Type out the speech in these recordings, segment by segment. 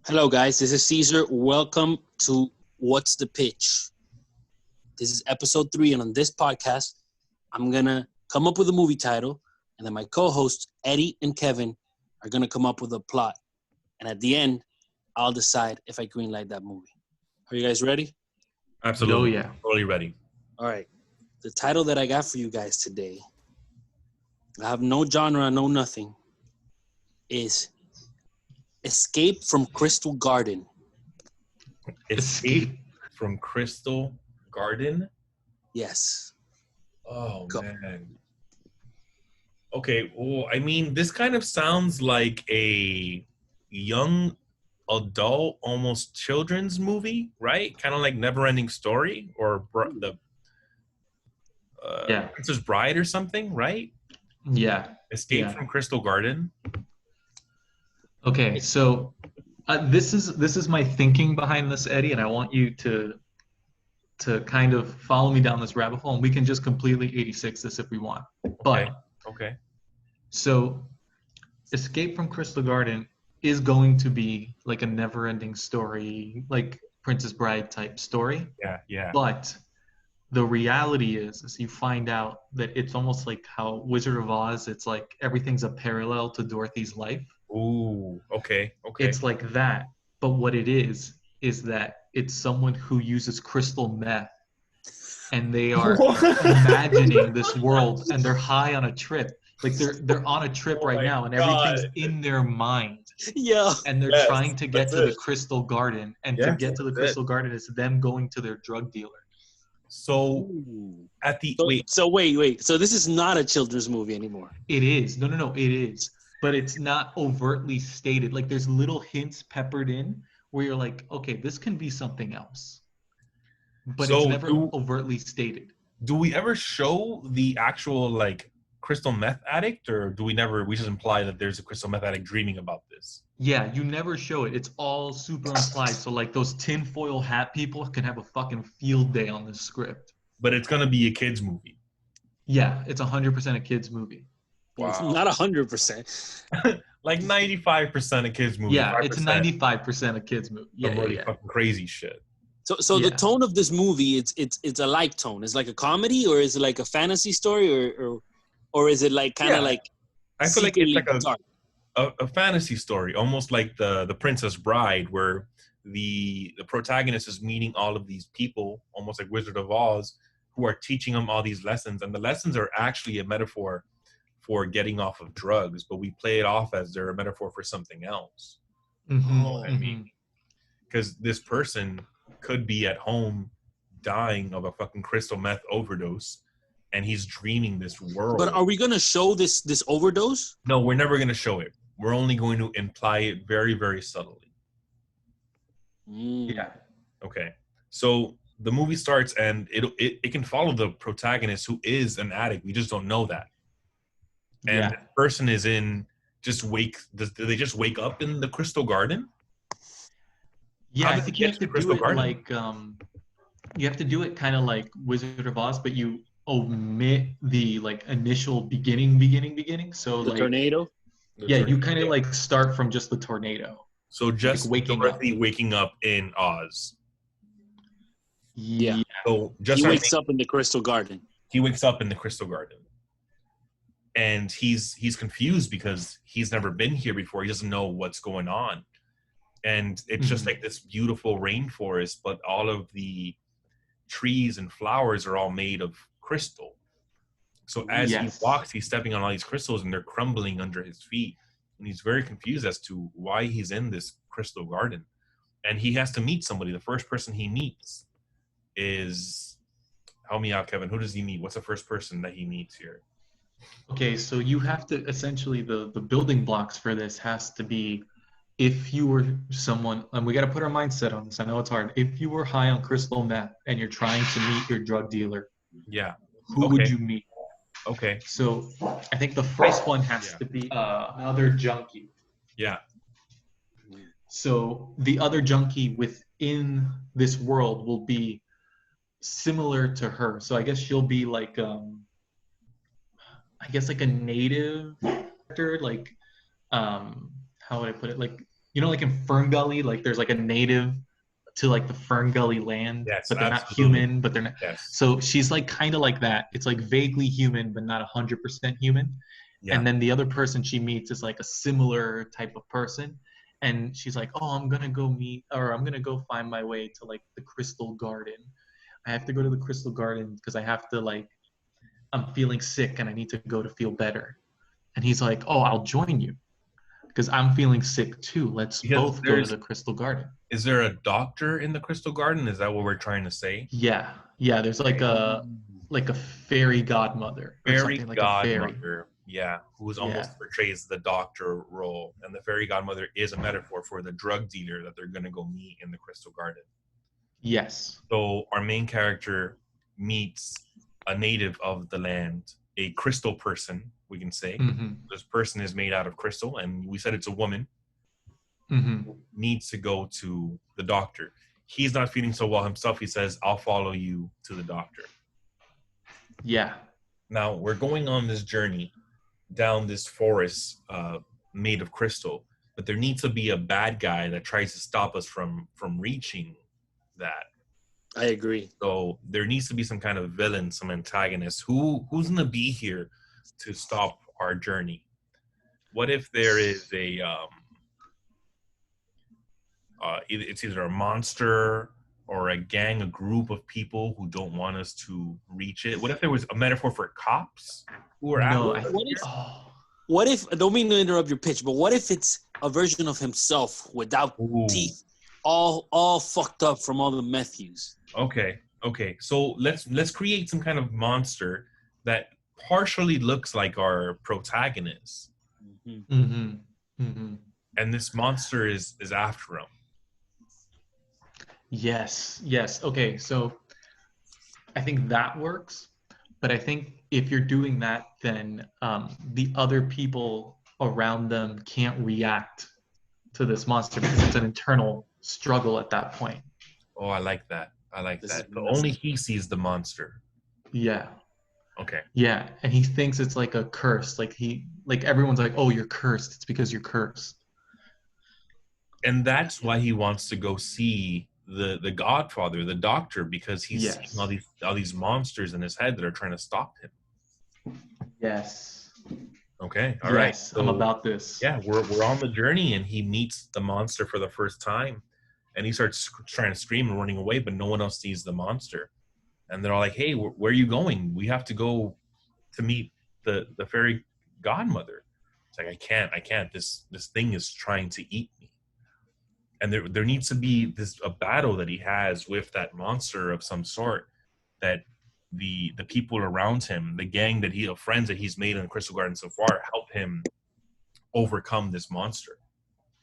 Hello, guys. This is Cesar. Welcome to What's the Pitch? This is episode 3, and on this podcast, I'm going to come up with a movie title, and then my co-hosts, Eddy and Kevin, are going to come up with a plot. And at the end, I'll decide if I greenlight that movie. Are you guys ready? Absolutely. Oh, yeah. Totally ready. All right. The title that I got for you guys today, I have no genre, no nothing, is Escape from Crystal Garden. Escape from Crystal Garden? Yes. Oh, Go. man. Okay, well, I mean, this kind of sounds like a young adult, almost children's movie, right? Kind of like Never-Ending Story or the Yeah. Princess Bride or something, right? Yeah. Escape Yeah. from Crystal Garden. Okay, so this is my thinking behind this, Eddie, and I want you to kind of follow me down this rabbit hole, and we can just completely 86 this if we want. But Okay. so Escape from Crystal Garden is going to be like a never-ending story, like Princess Bride type story. Yeah. But the reality is you find out that it's almost like how Wizard of Oz, it's like everything's a parallel to Dorothy's life. Ooh, okay. It's like that, but what it is that it's someone who uses crystal meth, and they are imagining this world, and they're high on a trip. Like they're on a trip Oh right my now, and everything's God. in their mind, Yeah. and they're Yes, trying to get that's to the it. crystal garden, and to Yes, get to the that's crystal garden is them going to their drug dealer. So at the wait, So wait. So this is not a children's movie anymore. It is. No, it is. But it's not overtly stated. Like there's little hints peppered in where you're like, okay, this can be something else. But it's so never overtly stated. do we ever show the actual like crystal meth addict, or do we never? We just imply that there's a crystal meth addict dreaming about this. Yeah, you never show it. It's all super implied. So like those tinfoil hat people can have a fucking field day on this script. But it's gonna be a kids movie. Yeah, it's 100% a kid's movie. Wow. Not 100%. Like 95% of kids movie. Yeah, it's 5% 95% a kid's movie. Yeah, of really yeah. fucking crazy shit. So Yeah. the tone of this movie, it's a light tone. It's like a comedy, or is it like a fantasy story, or is it like kind of Yeah. like I feel like it's like dark? a fantasy story, almost like the Princess Bride, where the protagonist is meeting all of these people, almost like Wizard of Oz, who are teaching him all these lessons, and the lessons are actually a metaphor for getting off of drugs, but we play it off as they're a metaphor for something else. Mhm, Oh, I mean, because this person could be at home dying of a fucking crystal meth overdose, and he's dreaming this world. But are we gonna show this overdose? No, we're never going to show it. We're only going to imply it very, very subtly. Yeah. Okay. So the movie starts, and it can follow the protagonist, who is an addict. We just don't know that. And Yeah. the person is in do they just wake up in the Crystal Garden? Yeah, How I does think it you get have to to Crystal do it Garden? like you have to do it kind of like Wizard of Oz, but you omit the like initial beginning. So The like tornado. yeah, you kind of like start from just the tornado. So just waking Dorothy waking up in Oz. Yeah. So just He our wakes up in the Crystal Garden. he wakes up in the Crystal Garden, and he's confused because he's never been here before. He doesn't know what's going on, and it's just Mhm. like this beautiful rainforest, but all of the trees and flowers are all made of crystal. So as Yes. he walks, he's stepping on all these crystals, and they're crumbling under his feet, and he's very confused as to why he's in this crystal garden. And he has to meet somebody. The first person he meets is, help me out, Kevin. Who does he meet? What's the first person that he meets here? Okay, so you have to essentially the building blocks for this has to be if you were someone, and we got to put our mindset on this. I know it's hard. If you were high on crystal meth and you're trying to meet your drug dealer, Yeah. who would you meet? Okay. So I think the first one has to be another junkie. Yeah. So the other junkie within this world will be similar to her. So I guess she'll be like I guess like a native character, like how would I put it? Like you know, like in Fern Gully, like there's like a native to like the Fern Gully land, Yes, but they're not absolutely. human, but they're not. Yes. So she's like kind of like that. It's like vaguely human, but not 100% human. Yeah. And then the other person she meets is like a similar type of person. And she's like, oh, I'm gonna go meet, or I'm gonna go find my way to like the Crystal Garden. I have to go to the Crystal Garden because I have to like, I'm feeling sick and I need to go to feel better. And he's like, oh, I'll join you because I'm feeling sick too. Let's Because both go to the Crystal Garden. is there a doctor in the Crystal Garden? Is that what we're trying to say? Yeah, yeah. There's like a fairy godmother or Fairy something like a fairy. godmother, yeah, who's Yeah. almost portrays the doctor role, and the fairy godmother is a metaphor for the drug dealer that they're gonna go meet in the Crystal Garden. Yes. So our main character meets a native of the land, a crystal person, we can say. Mm-hmm. This person is made out of crystal, and we said it's a woman. Mm-hmm. Needs to go to the doctor. He's not feeling so well himself. He says, I'll follow you to the doctor. Yeah. Now we're going on this journey down this forest made of crystal, but there needs to be a bad guy that tries to stop us from reaching that. I agree. So there needs to be some kind of villain, some antagonist. Who's gonna be here to stop our journey? What if there is it's either a monster or a gang, a group of people who don't want us to reach it? What if there was a metaphor for cops who are No, after us? What if, I don't mean to interrupt your pitch, but what if it's a version of himself without Ooh. teeth, all fucked up from all the meth use? Okay. So let's create some kind of monster that partially looks like our protagonist, Mm-hmm. Mm-hmm. Mm-hmm. and this monster is after him. Yes. Yes. Okay. So I think that works. But I think if you're doing that, then the other people around them can't react to this monster because it's an internal struggle at that point. Oh, I like that. This is But only he sees the monster. Yeah. Okay. Yeah. And he thinks it's like a curse. Like everyone's like, oh, you're cursed. It's because you're cursed. And that's why he wants to go see the Godfather, the doctor, because he's Yes. seeing all these monsters in his head that are trying to stop him. Yes. Okay. All right. Yes. I'm about this. Yeah, we're on the journey, and he meets the monster for the first time, and he starts trying to scream and running away, but no one else sees the monster, and they're all like, "Hey, where are you going? We have to go to meet the fairy godmother." It's like, I can't. This thing is trying to eat me, and there needs to be a battle that he has with that monster of some sort, that the people around him, the gang of friends that he's made in the Crystal Garden so far, help him overcome this monster.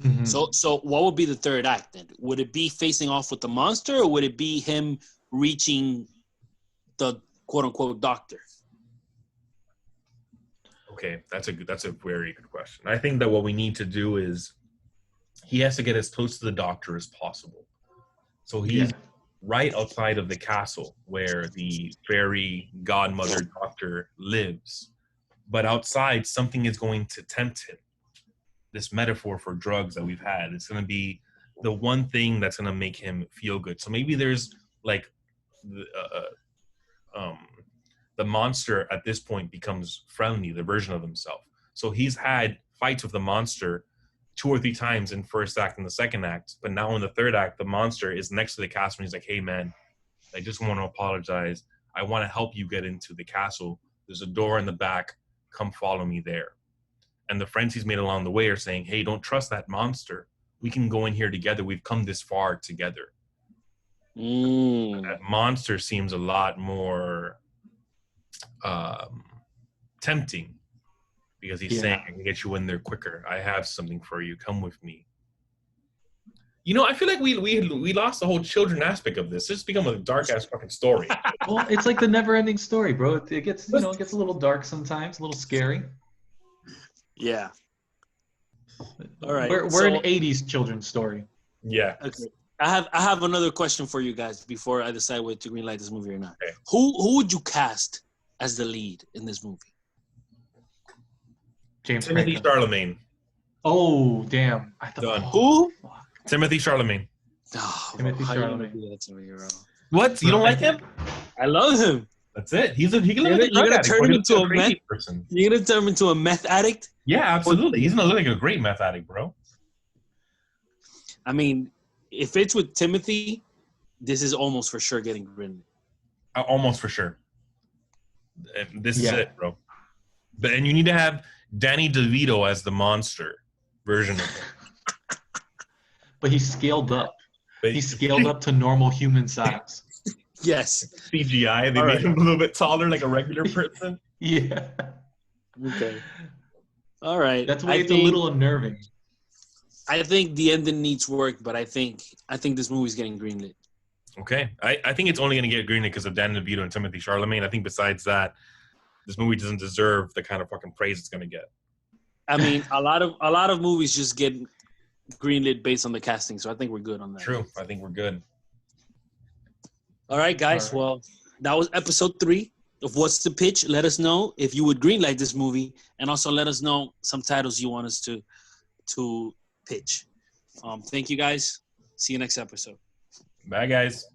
Mhm. So what would be the third act then? Would it be facing off with the monster, or would it be him reaching the quote unquote doctor? Okay, that's a very good question. I think that what we need to do is he has to get as close to the doctor as possible. So he's right outside of the castle where the fairy godmother doctor lives. But outside, something is going to tempt him. This metaphor for drugs that we've had, it's going to be the one thing that's going to make him feel good. So maybe there's like the monster at this point becomes friendly, the version of himself. So he's had fights with the monster 2 or 3 times in first act and the second act, but now in the third act, the monster is next to the castle and he's like, "Hey man, I just want to apologize. I want to help you get into the castle. There's a door in the back. Come follow me there." And the friends he's made along the way are saying, "Hey, don't trust that monster. We can go in here together. We've come this far together." That monster seems a lot more tempting, because he's saying, "I can get you in there quicker. I have something for you. Come with me." You know, I feel like we lost the whole children aspect of this. It's become a dark ass fucking story. Well, it's like the never-ending story, bro. It gets a little dark sometimes, a little scary. Yeah. All right. We're an '80s children's story. Yeah. Okay. I have another question for you guys before I decide whether to greenlight this movie or not. Okay. Who would you cast as the lead in this movie? James Timothy Franco. Charlemagne. Oh, damn. I thought. Done. Oh, Who? fuck. Timothy Chalamet. Oh, bro, Timothy how you gonna Chalamet. do that to me, bro? What? You Bro, don't I like him? I love him. That's it. He can look You're like a drug gonna addict, turn but him he looks into like a a crazy meth. person. You're gonna turn him into a meth addict? Yeah, absolutely. He's gonna look like a great meth addict, bro. I mean, if it's with Timothy, this is almost for sure getting greenlit. Almost for sure. This is Yeah. it, bro. And you need to have Danny DeVito as the monster version of him. But he scaled up. But He scaled up to normal human size. Yes. CGI. They All made right. him a little bit taller, like a regular person. Yeah. Okay. All right. That's why it's a little unnerving. I think the ending needs work, but I think this movie's getting greenlit. Okay. I think it's only going to get greenlit because of Danny DeVito and Timothy Chalamet. I think besides that, this movie doesn't deserve the kind of fucking praise it's going to get. I mean, a lot of movies just get greenlit based on the casting, so I think we're good on that. True. I think we're good. All right, guys. All right. Well, that was episode 3 of What's the Pitch. Let us know if you would greenlight this movie, and also let us know some titles you want us to pitch. Thank you, guys. See you next episode. Bye, guys.